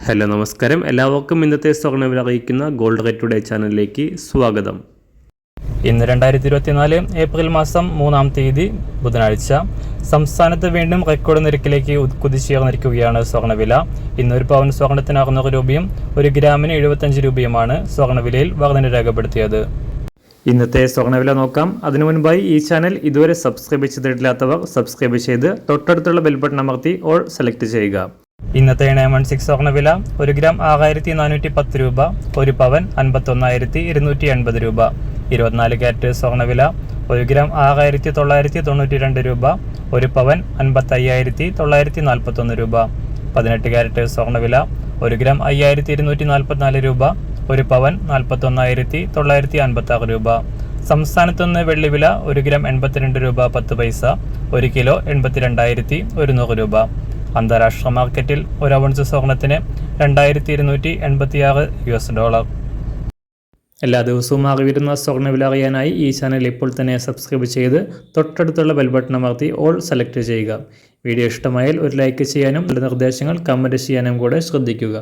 Hello നമസ്കാരം, എല്ലാവർക്കും ഇന്നത്തെ സ്വർണ്ണവില അറിയിക്കുന്ന ഗോൾഡ് റേറ്റ് ടുഡേ ചാനലിലേക്ക് സ്വാഗതം. ഇന്ന് 2024 ഏപ്രിൽ മാസം 3-ാം തീയതി ബുധനാഴ്ച. സംസ്ഥാനത്ത് വീണ്ടും റെക്കോർഡ് നിരക്കിലേക്ക് കുതിച്ചുയർന്നിരിക്കുകയാണ് സ്വർണ്ണവില. ഇന്ന് ഒരു പവൻ സ്വർണ്ണത്തിന് 600 രൂപയും 1 ഗ്രാമിന് 75 രൂപയുമാണ് സ്വർണ്ണവിലയിൽ വർധന രേഖപ്പെടുത്തിയത്. ഇന്നത്തെ സ്വർണ്ണവില നോക്കാം. അതിനു മുൻപായി ഈ ചാനൽ ഇതുവരെ സബ്സ്ക്രൈബ് ചെയ്തിട്ടില്ലാത്തവർ സബ്സ്ക്രൈബ് ചെയ്ത് തൊട്ടടുത്തുള്ള ബെൽ ബട്ടൺ അമർത്തി ഓൾ സെലക്ട് ചെയ്യുക. ഇന്നത്തെ 916 സ്വർണ്ണവില 1 ഗ്രാം 6410 രൂപ, 1 പവൻ 51,280 രൂപ. 24 ക്യാരറ്റ് സ്വർണ്ണവില 1 ഗ്രാം 6992 രൂപ, 1 പവൻ 55,941 രൂപ. 18 ക്യാരറ്റ് സ്വർണ്ണവില 1 ഗ്രാം 5244 രൂപ, 1 പവൻ 41,956 രൂപ. സംസ്ഥാനത്തുനിന്ന് വെള്ളിവില 1 ഗ്രാം 82 രൂപ 10 പൈസ, 1 കിലോ 82,100 രൂപ. അന്താരാഷ്ട്ര മാർക്കറ്റിൽ 1 ഔൺസ് സ്വർണത്തിന് $2,286. എല്ലാ ദിവസവും അറിവിരുന്ന സ്വർണ്ണവില അറിയാനായി ഈ ചാനൽ ഇപ്പോൾ തന്നെ സബ്സ്ക്രൈബ് ചെയ്ത് തൊട്ടടുത്തുള്ള ബെൽ ബട്ടൺ അമർത്തി ഓൾ സെലക്ട് ചെയ്യുക. വീഡിയോ ഇഷ്ടമായാൽ ഒരു ലൈക്ക് ചെയ്യാനും നല്ല നിർദ്ദേശങ്ങൾ കമൻറ്റ് ചെയ്യാനും കൂടെ ശ്രദ്ധിക്കുക.